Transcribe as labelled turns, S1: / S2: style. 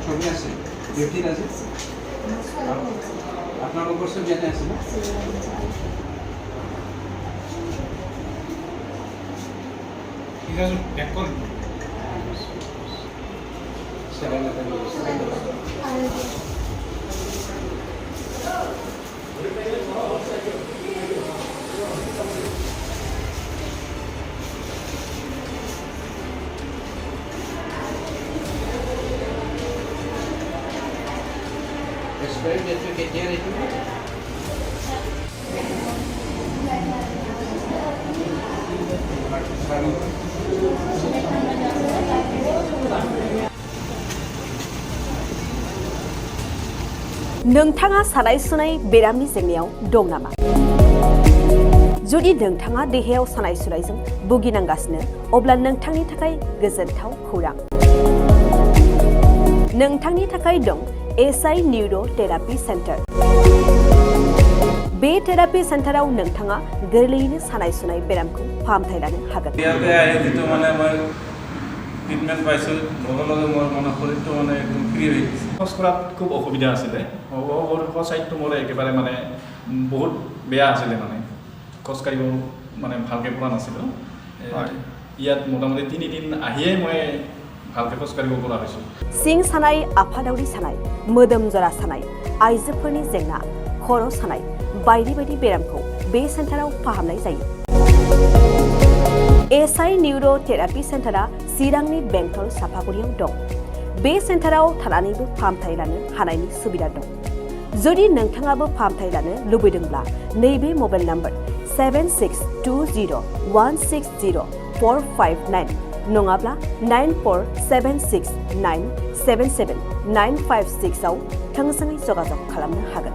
S1: ছবি আছে ডিউটিত আছে আপোনালোকৰ ছবি এনে আছে ন ঠিক আছে ব্যাক করুন Espero que quieran y
S2: नोंथाङा सानाय सुनाय बेरामनि जेंनायाव दं नामा? जुदि नोंथाङा देहायाव सानाय सुनायजों भुगिनांगासिनो अब्ला नोंथांनि थाखाय गोजोनथाव खौरां। नोंथांनि थाखाय दं एसआइ निउर' थेरापि सेन्टार। बे थेरापि सेन्टाराव नोंथाङा गोरलैयैनो सानाय सुनाय बेरामखौ फाहामथाय लानो हागोन।
S3: ট্ৰিটমেণ্ট পাইছোঁ লগে লগে মোৰ মানে শৰীৰটো মানে একদম ফ্ৰী হৈ গৈছে খোজ কঢ়াত খুব অসুবিধা আছিলে চাইডটো মোৰ একেবাৰে মানে বহুত বেয়া আছিলে মানে খোজ কাঢ়িব মানে ভালকৈ পৰা নাছিলোঁ ইয়াত মোটামুটি 3 দিন আহিয়ে মই ভালকৈ খোজ কাঢ়িব পৰা হৈছোঁ
S2: सिं सानाय आफादावरि सानाय मोदोम जरा सानाय आइजोफोरनि जेंना खर' सानाय बायदि बायदि बेरामखौ बे सेन्टाराव फाहामनाय जायो एसआइ निउर' थेरापि सेन्टारा चिरांनि बेंटल सापागुरियाव दं बे सेन्टाराव थानानैबो फाहामथाय लानो हानायनि सुबिदा दं जुदि नोंथाङाबो फाहामथाय लानो लुबैदोंब्ला नैबे मबाइल नाम्बार 7620160459 नङाब्ला 9476977956 आव थोंजोङै जगाजग खालामनो हागोन